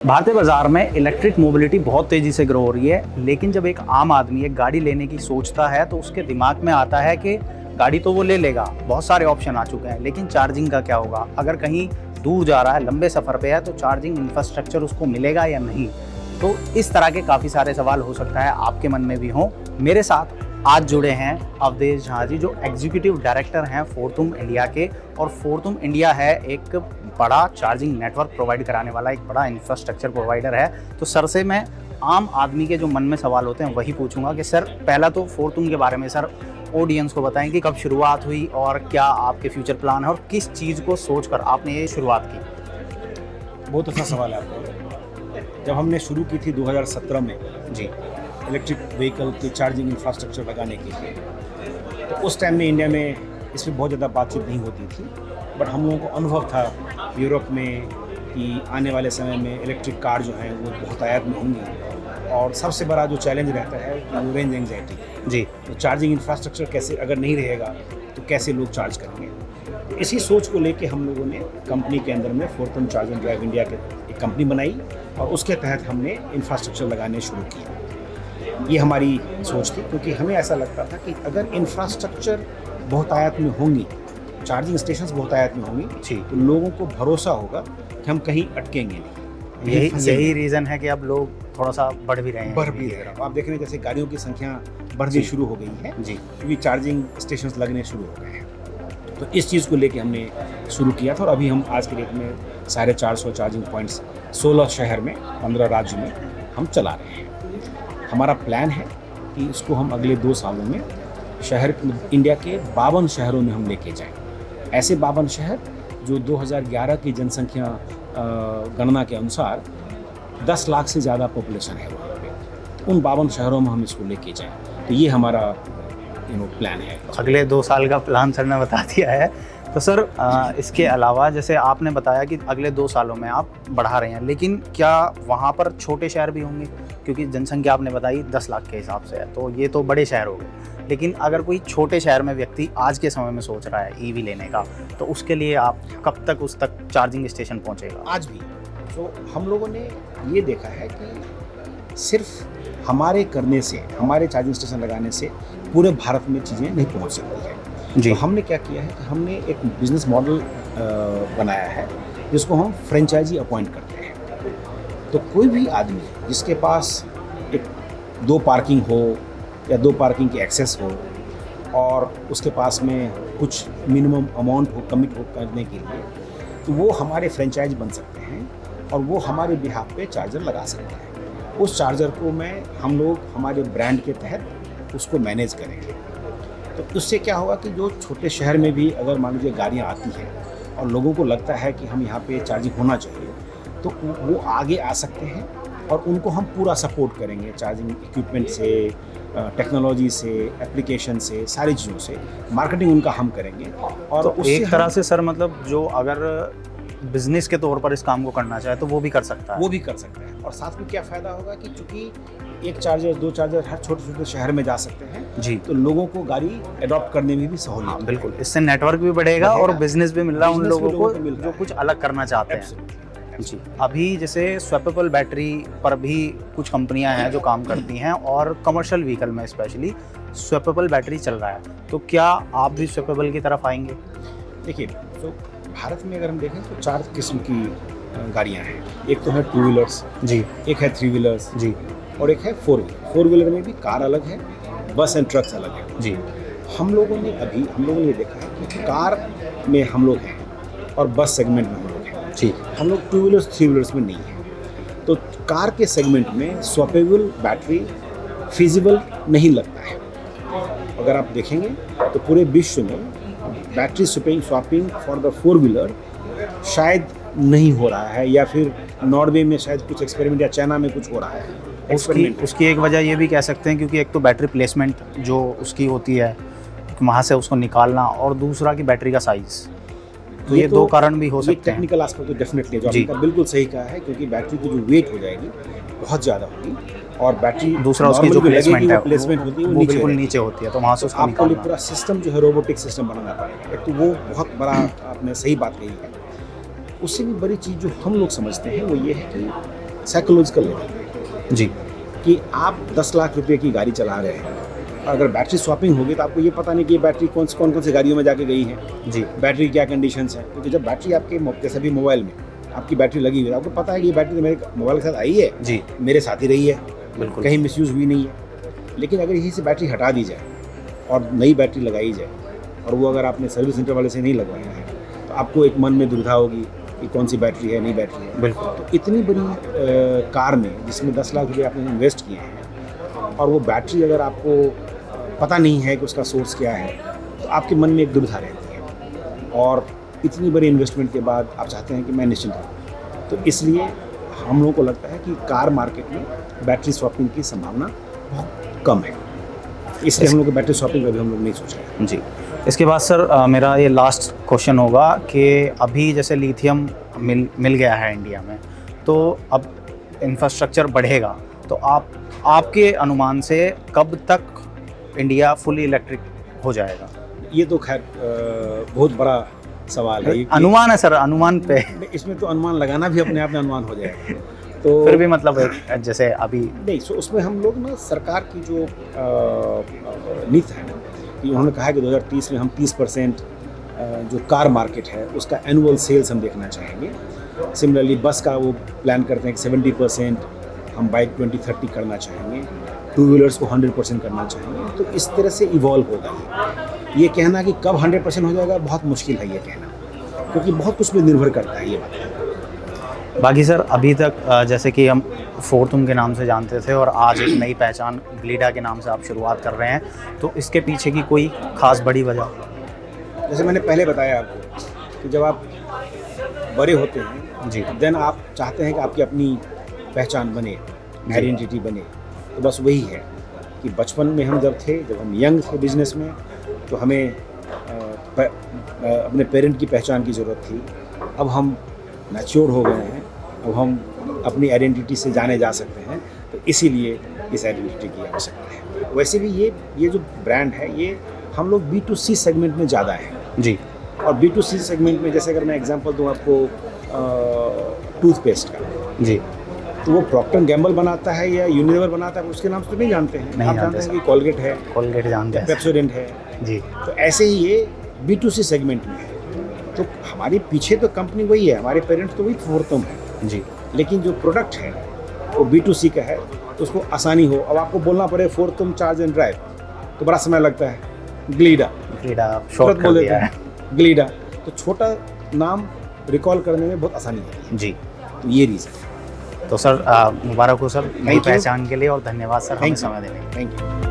भारतीय बाजार में इलेक्ट्रिक मोबिलिटी बहुत तेज़ी से ग्रो हो रही है, लेकिन जब एक आम आदमी एक गाड़ी लेने की सोचता है तो उसके दिमाग में आता है कि गाड़ी तो वो ले लेगा, बहुत सारे ऑप्शन आ चुके हैं, लेकिन चार्जिंग का क्या होगा? अगर कहीं दूर जा रहा है, लंबे सफ़र पे है, तो चार्जिंग इंफ्रास्ट्रक्चर उसको मिलेगा या नहीं? तो इस तरह के काफ़ी सारे सवाल हो सकता है आपके मन में भी हों। मेरे साथ आज जुड़े हैं अवधेश झा जी, जो एग्जीक्यूटिव डायरेक्टर हैं फोर्टूम इंडिया के। और फोर्टूम इंडिया है एक बड़ा चार्जिंग नेटवर्क प्रोवाइड कराने वाला, एक बड़ा इंफ्रास्ट्रक्चर प्रोवाइडर है। तो सर से मैं आम आदमी के जो मन में सवाल होते हैं वही पूछूंगा कि सर पहला तो फोर्टूम के बारे में सर ऑडियंस को बताएं कि कब शुरुआत हुई और क्या आपके फ्यूचर प्लान है और किस चीज़ को सोचकर आपने ये शुरुआत की। बहुत अच्छा सवाल है आपका। जब हमने शुरू की थी 2017 में जी इलेक्ट्रिक व्हीकल की चार्जिंग इंफ्रास्ट्रक्चर लगाने के लिए, तो उस टाइम में इंडिया में इस पर बहुत ज़्यादा बातचीत नहीं होती थी, बट हम लोगों को अनुभव था यूरोप में कि आने वाले समय में इलेक्ट्रिक कार जो हैं वो बहुत आयात में होंगी और सबसे बड़ा जो चैलेंज रहता है वो रेंज एंग्जाइटी। जी, तो चार्जिंग इंफ्रास्ट्रक्चर कैसे अगर नहीं रहेगा तो कैसे लोग चार्ज करेंगे। तो इसी सोच को लेके हम लोगों ने कंपनी के अंदर में फोर्टूम चार्जिंग ड्राइव इंडिया के एक कंपनी बनाई और उसके तहत हमने इंफ्रास्ट्रक्चर लगाने शुरू किए। ये हमारी सोच थी, क्योंकि हमें ऐसा लगता था कि अगर इंफ्रास्ट्रक्चर बहुत आयात में होंगी, चार्जिंग स्टेशंस बहुत आयात में होंगी, तो लोगों को भरोसा होगा कि हम कहीं अटकेंगे नहीं। यही रीज़न है कि अब लोग थोड़ा सा बढ़ भी रहे हैं। आप देख रहे हैं जैसे गाड़ियों की संख्या बढ़नी शुरू हो गई है जी, क्योंकि चार्जिंग स्टेशंस लगने शुरू हो गए हैं। तो इस चीज़ को लेके हमने शुरू किया था और अभी हम आज के डेट में 450 चार्जिंग पॉइंट्स 16 शहर में 15 राज्य में हम चला रहे हैं। हमारा प्लान है कि इसको हम अगले 2 सालों में इंडिया के 52 शहरों में हम लेके जाएं। ऐसे 52 शहर जो 2011 की जनसंख्या गणना के अनुसार 10 लाख से ज़्यादा पॉपुलेशन है वहाँ पे। उन 52 शहरों में हम इसको लेके जाएं, तो ये हमारा प्लान है। अगले 2 साल का प्लान सर ने बता दिया है। तो सर इसके अलावा जैसे आपने बताया कि अगले 2 सालों में आप बढ़ा रहे हैं, लेकिन क्या वहाँ पर छोटे शहर भी होंगे? क्योंकि जनसंख्या आपने बताई 10 लाख के हिसाब से है, तो ये तो बड़े शहर हो गए। लेकिन अगर कोई छोटे शहर में व्यक्ति आज के समय में सोच रहा है ईवी लेने का, तो उसके लिए आप कब तक उस तक चार्जिंग स्टेशन पहुँचेगा? आज भी तो हम लोगों ने ये देखा है कि सिर्फ हमारे करने से, हमारे चार्जिंग स्टेशन लगाने से पूरे भारत में चीज़ें नहीं पहुँच सकती है। तो हमने क्या किया है कि हमने एक बिजनेस मॉडल बनाया है जिसको हम फ्रेंचाइजी अपॉइंट करते हैं। तो कोई भी आदमी जिसके पास 2 पार्किंग हो या 2 पार्किंग की एक्सेस हो और उसके पास में कुछ मिनिमम अमाउंट हो कमिट हो करने के लिए, तो वो हमारे फ्रेंचाइज बन सकते हैं और वो हमारे बिहाफ पे चार्जर लगा सकते हैं। उस चार्जर को हम लोग हमारे ब्रांड के तहत उसको मैनेज करेंगे। तो उससे क्या होगा कि जो छोटे शहर में भी अगर मान लीजिए गाड़ियाँ आती हैं और लोगों को लगता है कि हम यहाँ पे चार्जिंग होना चाहिए, तो वो आगे आ सकते हैं और उनको हम पूरा सपोर्ट करेंगे चार्जिंग इक्विपमेंट से, टेक्नोलॉजी से, एप्लीकेशन से, सारी चीज़ों से मार्केटिंग उनका हम करेंगे। और तो एक तरह से सर मतलब जो अगर बिजनेस के तौर पर इस काम को करना चाहे तो वो भी कर सकता है। वो भी कर सकता है। और साथ में क्या फ़ायदा होगा कि चूँकि 1 चार्जर 2 चार्जर हर छोटे-छोटे शहर में जा सकते हैं जी, तो लोगों को गाड़ी अडॉप्ट करने में भी सहूलियत है। बिल्कुल, इससे नेटवर्क भी बढ़ेगा और बिजनेस भी मिल रहा है उन लोगों को जो कुछ अलग करना चाहते हैं। जी, अभी जैसे स्वैपेबल बैटरी पर भी कुछ कंपनियां हैं जो काम करती हैं और कमर्शियल व्हीकल में स्पेशली स्वैपेबल बैटरी चल रहा है, तो क्या आप भी स्वैपेबल की तरफ आएंगे? देखिए, तो भारत में अगर हम देखें तो 4 किस्म की गाड़ियाँ हैं। एक तो है 2 व्हीलर्स जी, एक है 3 व्हीलर्स जी, और एक है 4 व्हीलर। 4 व्हीलर में भी कार अलग है, बस एंड ट्रक्स अलग है जी। हम लोगों ने ये देखा है कि कार में हम लोग हैं और बस सेगमेंट में हम लोग हैं जी। हम लोग 2 व्हीलर्स 3 व्हीलर्स में नहीं हैं। तो कार के सेगमेंट में स्वैपेबल बैटरी फिजिबल नहीं लगता है। अगर आप देखेंगे तो पूरे विश्व में battery swapping for the 4 wheeler शायद नहीं हो रहा है, या फिर नॉर्वे में शायद कुछ एक्सपेरिमेंट या चाइना में कुछ हो रहा है। उसकी एक वजह ये भी कह सकते हैं क्योंकि एक तो बैटरी प्लेसमेंट जो उसकी होती है वहाँ से उसको निकालना, और दूसरा की बैटरी का साइज़। तो ये 2 कारण भी हो सकते हैं। टेक्निकल एस्पेक्ट तो डेफिनेटली जो आपने बिल्कुल सही कहा है, क्योंकि बैटरी की जो वेट हो जाएगी बहुत ज़्यादा होगी और बैटरी दूसरा उसकी जो प्लेसमेंट होती है वो बिल्कुल नीचे होती है, तो वहाँ से उसको आपको पूरा सिस्टम जो है रोबोटिक सिस्टम बनाना पड़ेगा। एक तो वो बहुत बड़ा आपने सही बात कही है। उससे भी बड़ी चीज़ जो हम लोग समझते हैं वो ये है कि साइकोलॉजिकल लेवल जी कि आप 10 लाख रुपए की गाड़ी चला रहे हैं और अगर बैटरी स्वैपिंग होगी तो आपको ये पता नहीं कि ये बैटरी कौन कौन सी गाड़ियों में जाके गई है, जी बैटरी क्या कंडीशंस हैं। क्योंकि जब बैटरी आपके जैसे भी मोबाइल में आपकी बैटरी लगी हुई है, आपको पता है कि ये बैटरी तो मेरे मोबाइल के साथ आई है, जी मेरे साथ ही रही है, बिल्कुल कहीं मिसयूज़ हुई नहीं है। लेकिन अगर यहीं से बैटरी हटा दी जाए और नई बैटरी लगाई जाए और वो अगर आपने सर्विस सेंटर वाले से नहीं लगवाया है तो आपको एक मन में दुविधा होगी कि कौन सी बैटरी है, नई बैटरी है। बिल्कुल तो इतनी बड़ी कार में जिसमें 10 लाख रुपये आपने इन्वेस्ट किए हैं और वो बैटरी अगर आपको पता नहीं है कि उसका सोर्स क्या है तो आपके मन में एक दुविधा रहती है और इतनी बड़ी इन्वेस्टमेंट के बाद आप चाहते हैं कि मैं निश्चिंत रहूँ। तो इसलिए हम लोगों को लगता है कि कार मार्केट में बैटरी स्वैपिंग की संभावना बहुत कम है, इसलिए हम लोग को बैटरी स्वैपिंग का भी हम लोग नहीं सोच रहे हैं। जी। इसके बाद सर मेरा ये लास्ट क्वेश्चन होगा कि अभी जैसे लिथियम मिल गया है इंडिया में, तो अब इंफ्रास्ट्रक्चर बढ़ेगा, तो आपके अनुमान से कब तक इंडिया फुली इलेक्ट्रिक हो जाएगा? ये तो खैर बहुत बड़ा सवाल है। अनुमान है सर, अनुमान पे इसमें तो अनुमान लगाना भी अपने आप में अनुमान हो जाएगा। तो फिर भी मतलब जैसे अभी नहीं, सो उसमें हम लोग ना सरकार की जो नीति है ना कि उन्होंने कहा है कि 2030 में हम 30% जो कार मार्केट है उसका एनुअल सेल्स हम देखना चाहेंगे। सिमिलरली बस का वो प्लान करते हैं कि 70% हम बाई 2030 करना चाहेंगे, टू व्हीलर्स को 100% करना चाहेंगे। तो इस तरह से इवॉल्व होगा। ये कहना कि कब 100% हो जाएगा बहुत मुश्किल है ये कहना, क्योंकि बहुत कुछ पे निर्भर करता है ये बात। बाकी सर अभी तक जैसे कि हम फोर्तुम के नाम से जानते थे और आज एक नई पहचान ग्लीडा के नाम से आप शुरुआत कर रहे हैं, तो इसके पीछे की कोई खास बड़ी वजह? जैसे मैंने पहले बताया आपको कि जब आप बड़े होते हैं जी देन आप चाहते हैं कि आपकी अपनी पहचान बने, आइडेंटिटी बने। तो बस वही है कि बचपन में हम जब हम यंग थे बिजनेस में, तो हमें अपने पेरेंट की पहचान की ज़रूरत थी। अब हम मैच्योर हो गए हैं, अब हम अपनी आइडेंटिटी से जाने जा सकते हैं, तो इसीलिए इस आइडेंटिटी की आवश्यकता है। वैसे भी ये जो ब्रांड है ये हम लोग B2C सेगमेंट में ज़्यादा है जी। और B2C सेगमेंट में जैसे अगर मैं एग्जांपल दूँ आपको टूथपेस्ट का, जी तो वो प्रॉक्टर एंड गैम्बल बनाता है या यूनिलीवर बनाता है, उसके नाम से तो नहीं जानते हैं। नहीं आप जानते जानते हैं कि कोलगेट है, कोलगेट जानते हैं पेप्सोडेंट है। जी। तो ऐसे ही ये B2C सेगमेंट में है। तो हमारे पीछे तो कंपनी वही है, हमारे पेरेंट्स तो वही फोर्तुम है जी, लेकिन जो प्रोडक्ट है वो B2C का है, तो उसको आसानी हो। अब आपको बोलना पड़े फोर्तुम चार्ज एंड ड्राइव तो बड़ा समय लगता है, ग्लीडा शॉर्ट कर दिया है ग्लीडा, तो छोटा नाम रिकॉल करने में बहुत आसानी होती है जी। तो ये रीज़न है। तो सर मुबारक हो सर नई Thank you. पहचान के लिए और धन्यवाद सर हमें Thank you. समय देने के लिए। Thank you.